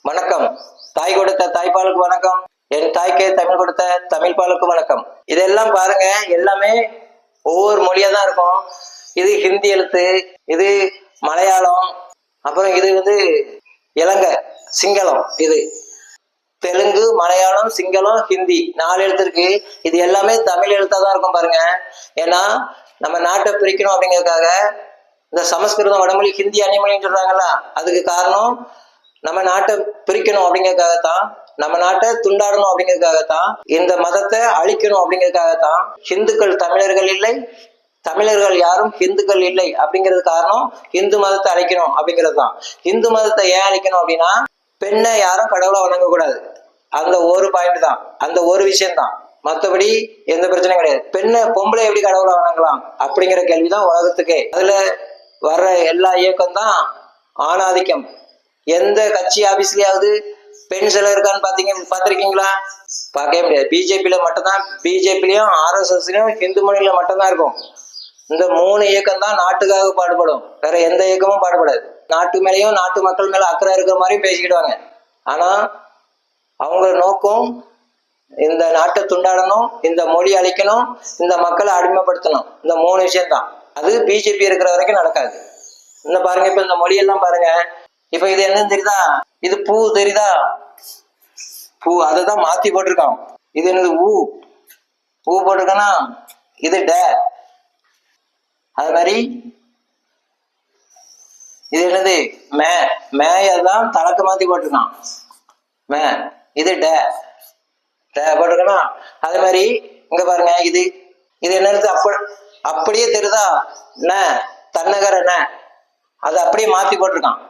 வணக்கம். தாய் கொடுத்த தாய்ப்பாலுக்கு வணக்கம். என் தாய்க்கே தமிழ் கொடுத்த தமிழ் பாலுக்கு வணக்கம். இதெல்லாம் பாருங்க, எல்லாமே ஒவ்வொரு மொழியா தான் இருக்கும். இது ஹிந்தி எழுத்து, இது மலையாளம், அப்புறம் இது இலங்கை சிங்களம், இது தெலுங்கு, மலையாளம், சிங்களம், ஹிந்தி 4 எழுத்து இருக்கு. இது எல்லாமே தமிழ் எழுத்தா தான் இருக்கும் பாருங்க. ஏன்னா நம்ம நாட்டை பிரிக்கணும் அப்படிங்கிறதுக்காக இந்த சமஸ்கிருதம் வடமொழி, ஹிந்தி அந்நியமொழின்னு சொல்றாங்களா, அதுக்கு காரணம் நம்ம நாட்டை பிரிக்கணும் அப்படிங்கிறதுக்காகத்தான், நம்ம நாட்டை துண்டாடணும் அப்படிங்கிறதுக்காகத்தான், இந்த மதத்தை அழிக்கணும் அப்படிங்கிறதுக்காகத்தான். ஹிந்துக்கள் தமிழர்கள் இல்லை, தமிழர்கள் யாரும் ஹிந்துக்கள் இல்லை அப்படிங்கிறது காரணம் இந்து மதத்தை அழிக்கணும் அப்படிங்கிறது தான். இந்து மதத்தை ஏன் அழிக்கணும் அப்படின்னா, பெண்ணை யாரும் கடவுளை வணங்கக்கூடாது, அந்த ஒரு பாயிண்ட் தான், அந்த ஒரு விஷயம் தான். மற்றபடி எந்த பிரச்சனையும் கிடையாது. பெண்ணை பொம்பளை எப்படி கடவுளை வணங்கலாம் அப்படிங்கிற கேள்விதான் உலகத்துக்கே. அதுல வர்ற எல்லா இயக்கம் தான் ஆணாதிக்கம். எந்த கட்சி ஆபீஸ்லயாவது பெண் சிலை இருக்கான்னு பார்த்திருக்கீங்களா? பார்க்கவே முடியாது. பிஜேபியில மட்டும்தான், பிஜேபிலையும் ஆர்எஸ்எஸ்லயும் ஹிந்து மொழியில மட்டும்தான் இருக்கும். இந்த 3 இயக்கம் தான் நாட்டுக்காக பாடுபடும், வேற எந்த இயக்கமும் பாடுபடாது. நாட்டு மேலேயும் நாட்டு மக்கள் மேல அக்கறை இருக்கிற மாதிரியும் பேசிக்கிடுவாங்க. ஆனா அவங்க நோக்கம் இந்த நாட்டை துண்டாடணும், இந்த மொழி அழிக்கணும், இந்த மக்களை அடிமைப்படுத்தணும். இந்த 3 விஷயம் தான். அது பிஜேபி இருக்கிற வரைக்கும் நடக்காது. இந்த பாருங்க, இப்ப இந்த மொழியெல்லாம் பாருங்க. இப்ப இது என்னன்னு தெரியுதா? இது பூ தெரியுதா? பூ, அததான் மாத்தி போட்டிருக்கான். இது என்னது? ஊ பூ போட்டிருக்கானா? இது ட. அது மாதிரி இது என்னது? மே. மேயதான் தலக்கு மாத்தி போட்டிருக்கான். மே. இது ட. ட போட்டிருக்கானா? அது மாதிரி இங்க பாருங்க, இது இது என்னது? அப்படியே தெரியுதா? ந, தன்னகர ந, அது அப்படியே மாத்தி போட்டிருக்கான்.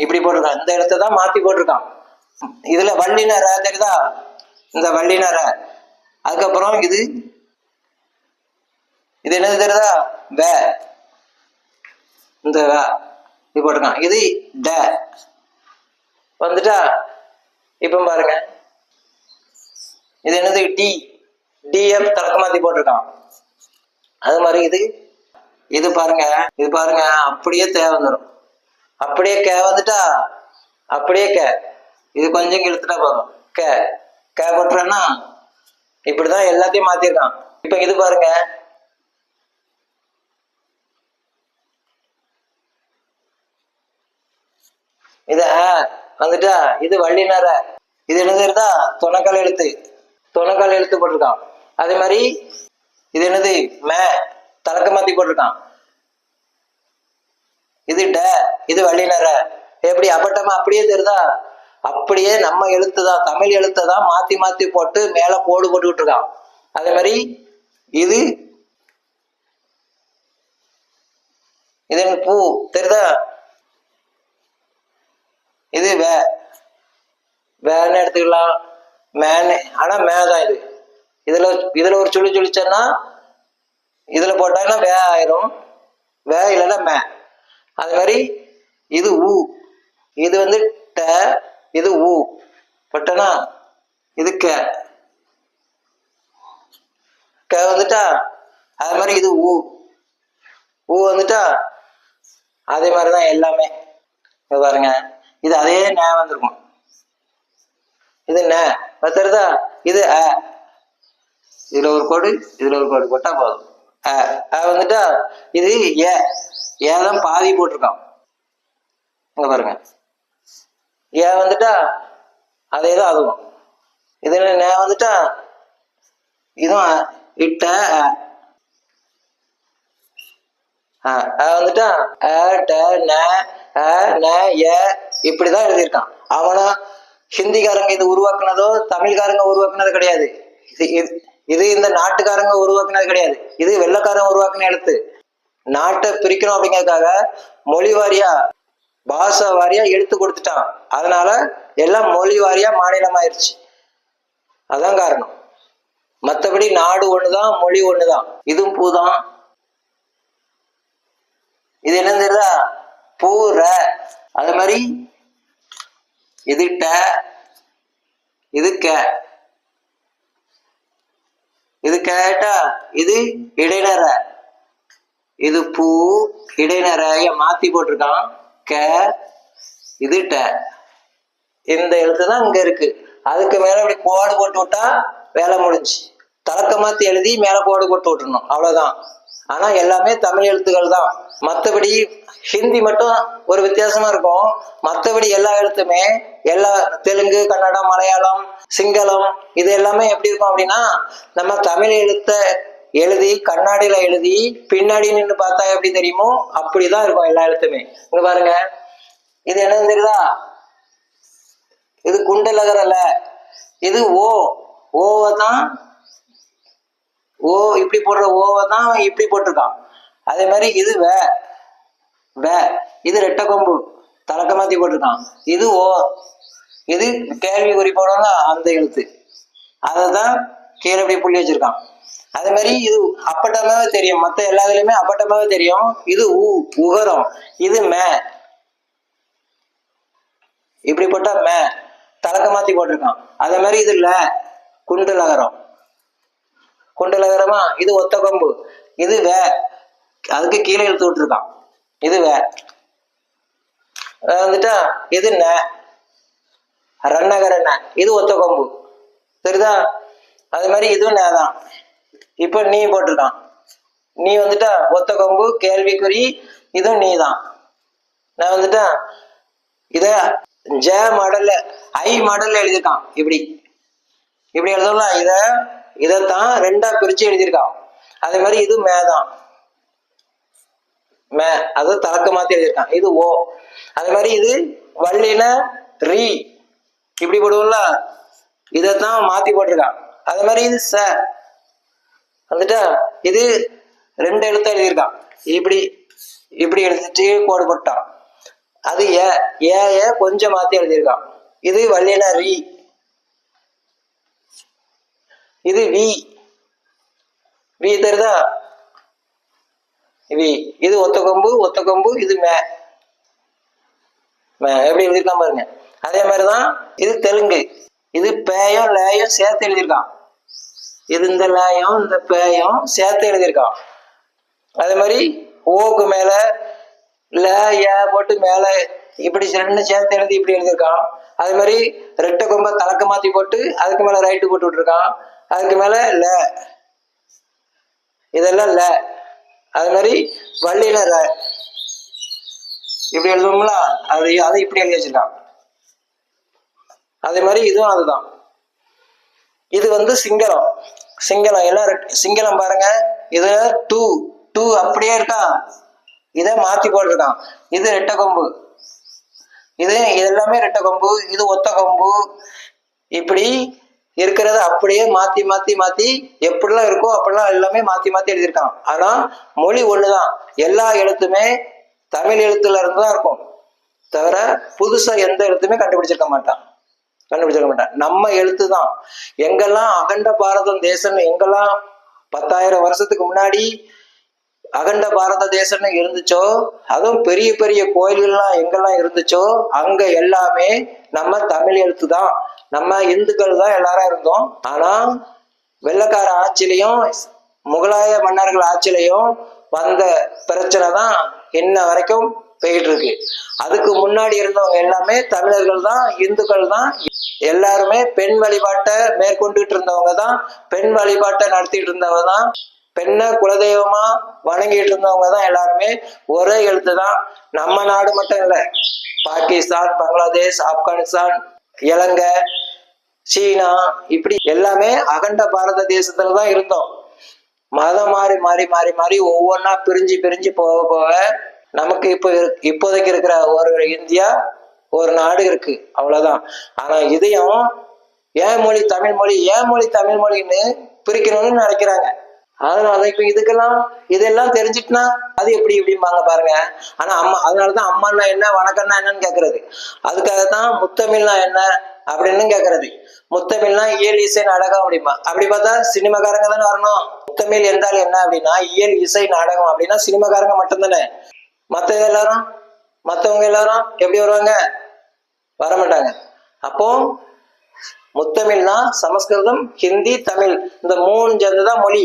இப்படி போட்டிருக்கான், இந்த இடத்த தான் மாத்தி போட்டிருக்கான். இதுல வள்ளின ர தெரியுதா? இந்த வள்ளின ர. அதுக்கப்புறம் இது இது என்னது தெரியுதா? வே. இந்த வே இது போட்டிருக்கான். இது ட வந்துட்டா. இப்ப பாருங்க, இது என்னது? டி. டிஎஃப் தலக்க மாத்தி போட்டிருக்கான். அது மாதிரி இது பாருங்க, இது பாருங்க, அப்படியே தேவை வந்துடும். அப்படியே கே வந்துட்டா, அப்படியே கே. இது கொஞ்சம் இழுத்துட்டா போதும். கே கே போட்டுறான்னா இப்படிதான் எல்லாத்தையும் மாத்திருக்கான். இப்ப இது பாருங்க, இது வந்துட்டா. இது வள்ளினர. இது என்னது இருந்தா? தொணக்கால் எழுத்து, தொணக்கால் எழுத்து போட்டிருக்கான். அதே மாதிரி இது என்னது? மே, தலக்க மாத்தி போட்டிருக்கான். இது ட, இது வள்ளினர. எப்படி அப்பட்டமா அப்படியே தெரியுதா? அப்படியே நம்ம எழுத்துதான், தமிழ் எழுத்துதான் மாத்தி மாத்தி போட்டு மேல கோடு போட்டுக்கிட்டு இருக்கான். அதே மாதிரி இது இது பூ தெரியுதா? இது வே, வேன்னு எடுத்துக்கலாம். மேனு, ஆனா மேதான் இது. இதுல ஒரு சுழி சுழிச்சோன்னா இதுல போட்டாங்கன்னா வே ஆயிரும். வே இல்லைன்னா மே. அது மாதிரி இது ஊ, இது ட, இது ஊ பட்டனா. இது கே, கே வந்துட்டா. அது மாதிரி இது ஊ, ஊ வந்துட்டா. அதே மாதிரிதான் எல்லாமே. பாருங்க, இது அதே நே வந்திருக்கும். இது நே தெரியுதா? இது அ, இதுல ஒரு கோடு, இதுல ஒரு கோடு போட்டா போதும். வந்துட்டா. இது ஏ, ஏதான் பாதி போட்டிருக்கான். இங்க பாருங்க, ஏ வந்துட்டா. அதேதான் அதுவும். இது நே வந்துட்டா. இதுவும் இட்ட வந்துட்டா. இப்படிதான் எழுதியிருக்கான். அவனா ஹிந்திக்காரங்க இது உருவாக்குனதோ தமிழ்காரங்க உருவாக்குனது கிடையாது. இது இந்த நாட்டுக்காரங்க உருவாக்குனது கிடையாது. இது வெள்ளக்காரங்க உருவாக்குன எழுத்து. நாட்டை பிரிக்கணும் அப்படிங்கிறதுக்காக மொழி வாரியா, பாஷா வாரியா எடுத்து கொடுத்துட்டான். அதனால எல்லாம் மொழி வாரியா மாநிலம் ஆயிடுச்சு. அதான் காரணம். மற்றபடி நாடு ஒண்ணுதான், மொழி ஒண்ணுதான். இதுவும் பூதான். இது என்னன்னு தெரியுதா? பூர. அது மாதிரி இது ட, இது கே. இது கேட்டா. இது இடைநற. இது பூ, இடைநறைய மாத்தி போட்டிருக்கான். க, இது ட. இந்த எழுத்து தான் இங்க இருக்கு. அதுக்கு மேல இப்படி கோடு போட்டு விட்டா வேலை முடிஞ்சு. தலக்க மாத்தி எழுதி மேல கோடு போட்டு விட்டுறணும், அவ்வளவுதான். ஆனா எல்லாமே தமிழ் எழுத்துக்கள் தான். மற்றபடி ஹிந்தி மட்டும் ஒரு வித்தியாசமா இருக்கும். மற்றபடி எல்லா எழுத்துமே எல்லா தெலுங்கு, கன்னடம், மலையாளம், சிங்களம் இது எல்லாமே எப்படி இருக்கும் அப்படின்னா, நம்ம தமிழ் எழுத்த எழுதி கண்ணாடியில எழுதி பின்னாடி நின்று பார்த்தா எப்படி தெரியுமோ அப்படிதான் இருக்கும் எல்லா எழுத்துமே. இங்க பாருங்க, இது என்னன்னு தெரியுதா? இது குண்டலகரல, இது ஓ. ஓவை தான் ஓ இப்படி போடுற ஓவை தான் இப்படி போட்டிருக்கான். அதே மாதிரி இது வே வே, இது ரெட்டை கொம்பு தலக்க மாத்தி போட்டிருக்கான். இது ஓ, இது கேள்வி குறி போடுவாங்க அந்த எழுத்து, அதை தான் கீழே இப்படி புள்ளி வச்சிருக்கான். அதே மாதிரி இது அப்பட்டமாவே தெரியும், மற்ற எல்லா இதுலயுமே அப்பட்டமாவே தெரியும். இது ஊ உகரம், இது மே இப்படி போட்டா மே தலக்க மாத்தி போட்டிருக்கான். அதே மாதிரி இது ல குண்டலகரம், குண்டலகரமா, இது ஒத்த கொம்பு, இது வே அதுக்கு கீழே இழுத்து விட்டுருக்கான். இது வே வந்துட்டா, இது ந ரன்னகர ந, இது ஒத்த கொம்பு, சரிதா? அது மாதிரி இதுவும் நேதான். இப்ப நீ போட்டிருக்கான், நீ வந்துட்டா ஒத்த கொம்பு கேள்விக்குறி, இதுவும் நீ தான். நான் வந்துட்டா இத ஜ மாடல்ல ஐ மாடல்ல எழுதியிருக்கான். இப்படி இப்படி எழுதலாம். இதைத்தான் ரெண்டா பிரிச்சு எழுதியிருக்கான். அதே மாதிரி இது மேதான், மே அது தலக்க மாத்தி எழுதியிருக்கான். இது ஓ. அதே மாதிரி இது வள்ளின ரீ இப்படி போடுவோம்ல, இதைத்தான் மாத்தி போட்டிருக்கான். அதே மாதிரி இது ச வந்துட்டா, இது ரெண்டு எழுத்து எழுதியிருக்கான். இப்படி இப்படி எழுதிட்டு கோடு போட்டான். அது ஏ கொஞ்சம் மாத்தி எழுதியிருக்கான். இது வள்ளின ரீ, இது வி வி தெரியுதா? வி, இது ஒத்த கொம்பு, இது மே எப்படி எழுதியிருக்கான் பாருங்க. அதே மாதிரிதான் இது தெலுங்கு, இது பேயும் லேயும் சேர்த்து எழுதியிருக்கான். இது இந்த லேயும் இந்த பேயும் சேர்த்து எழுதியிருக்கான். அதே மாதிரி ஓக்கு மேல ல ஏ போட்டு மேல இப்படி ரெண்டு சேர்த்து எழுதி இப்படி எழுதியிருக்கான். அதே மாதிரி ரெட்டை கொம்ப தலக்க மாத்தி போட்டு அதுக்கு மேல ரைட்டு போட்டு விட்டுருக்கான். அதுக்கு மேல ல, இதெல்லாம் ல. அது மாதிரி வள்ளியில ர இப்படி எழுதுவோம்ல, அது இப்படி எழுதி வச்சிருக்கான். அதே மாதிரி இதுவும் அதுதான். இது வந்து சிங்களம். எல்லாம் சிங்களம் பாருங்க, இது டூ டூ அப்படியே இருக்கா, இதை மாத்தி போட்டிருக்கான். இது ரெட்டை கொம்பு, இது எல்லாமே ரெட்டை கொம்பு, இது ஒத்த கொம்பு. இப்படி இருக்கிறத அப்படியே மாத்தி மாத்தி மாத்தி எப்படிலாம் இருக்கோ அப்படிலாம் எல்லாமே மாத்தி மாத்தி எழுதியிருக்கான். ஆனா மொழி ஒண்ணுதான், எல்லா எழுத்துமே தமிழ் எழுத்துல இருந்து தான் இருக்கும், தவிர புதுசா எந்த எழுத்துமே கண்டுபிடிச்சிருக்க மாட்டான். நம்ம எழுத்து தான். எங்கெல்லாம் அகண்ட பாரதம் தேசம்னு, எங்கெல்லாம் 10,000 வருஷத்துக்கு முன்னாடி அகண்ட பாரத தேசம்னு இருந்துச்சோ, அதுவும் பெரிய பெரிய கோயில்கள்லாம் எங்கெல்லாம் இருந்துச்சோ அங்க எல்லாமே நம்ம தமிழ் எழுத்து தான். நம்ம இந்துக்கள் தான் எல்லாரும் இருந்தோம். ஆனா வெள்ளக்கார ஆட்சியிலையும் முகலாய மன்னர்கள் ஆட்சியிலையும் வந்த பிரச்சனை தான் இன்ன வரைக்கும் போயிட்டு இருக்கு. அதுக்கு முன்னாடி இருந்தவங்க எல்லாமே தமிழர்கள் தான், இந்துக்கள் தான். எல்லாருமே பெண் வழிபாட்டை மேற்கொண்டுட்டு இருந்தவங்க தான், பெண் வழிபாட்டை நடத்திட்டு இருந்தவங்க தான், பெண்ணை குலதெய்வமா வணங்கிட்டு இருந்தவங்க தான். எல்லாருமே ஒரே எழுத்து தான். நம்ம நாடு மட்டும் இல்லை, பாகிஸ்தான், பங்களாதேஷ், ஆப்கானிஸ்தான், இலங்கை, சீனா, இப்படி எல்லாமே அகண்ட பாரத தேசத்துல தான் இருந்தோம். மதம் மாறி மாறி மாறி மாறி ஒவ்வொன்றா பிரிஞ்சு பிரிஞ்சு போக போக நமக்கு இப்போதைக்கு இருக்கிற ஒரு இந்தியா, ஒரு நாடு இருக்கு, அவ்வளவுதான். ஆனா இதையும் ஏன் மொழி தமிழ் மொழி, ஏன் மொழி தமிழ் மொழின்னு பிரிக்கணும்னு நினைக்கிறாங்க. அதனால இப்ப இதெல்லாம் தெரிஞ்சுட்டுனா அது எப்படி இப்படிம்பாங்க பாருங்க. ஆனா அதனாலதான் அம்மான்னா என்ன, வணக்கம்னா என்னன்னு கேக்குறது. அதுக்காகத்தான் முத்தமிழ்னா என்ன அப்படின்னு கேக்குறது. முத்தமிழ்னா இயல் இசை நாடகம் அப்படிமா. அப்படி பார்த்தா சினிமாக்காரங்க தானே வரணும். முத்தமிழ் என்றால் என்ன அப்படின்னா இயல் இசை நாடகம் அப்படின்னா சினிமாக்காரங்க மட்டும்தானே. மற்றவங்க எல்லாரும் எப்படி வருவாங்க? வரமாட்டாங்க. அப்போ முத்தமிழ்னா சமஸ்கிருதம், ஹிந்தி, தமிழ், இந்த 3 சேர்ந்துதான் மொழி.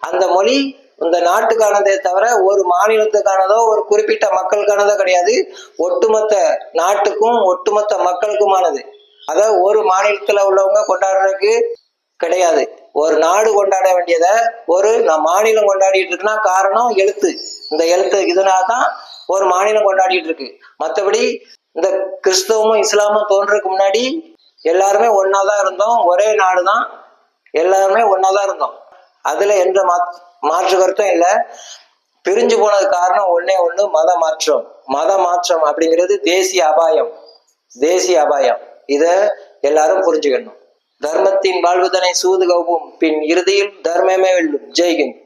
அந்த மொழி இந்த நாட்டுக்கானதே தவிர ஒரு மாநிலத்துக்கானதோ ஒரு குறிப்பிட்ட மக்களுக்கானதோ கிடையாது. ஒட்டுமொத்த நாட்டுக்கும் ஒட்டுமொத்த மக்களுக்குமானது. அத ஒரு மாநிலத்துல உள்ளவங்க கொண்டாடுறதுக்கு கிடையாது. ஒரு நாடு கொண்டாட வேண்டியத ஒரு மாநிலம் கொண்டாடிட்டு இருக்குன்னா காரணம் எழுத்து. இந்த எழுத்து இதனால்தான் ஒரு மாநிலம் கொண்டாடிட்டு இருக்கு. மற்றபடி இந்த கிறிஸ்தவமும் இஸ்லாமும் தோன்றதுக்கு முன்னாடி எல்லாருமே ஒன்னாதான் இருந்தோம். ஒரே நாடுதான், எல்லாருமே ஒன்னாதான் இருந்தோம். அதுல எந்த மாற்று கருத்தும் இல்லை. பிரிஞ்சு போனது காரணம் ஒன்னே ஒண்ணு, மத மாற்றம். மத மாற்றம் அப்படிங்கிறது தேசிய அபாயம், தேசிய அபாயம். இத எல்லாரும் புரிஞ்சுக்கணும். தர்மத்தின் வாழ்வுதனை சூது கவுவும், பின் இறுதியில் தர்மமே வெல்லும். ஜெய்ஹிந்த்.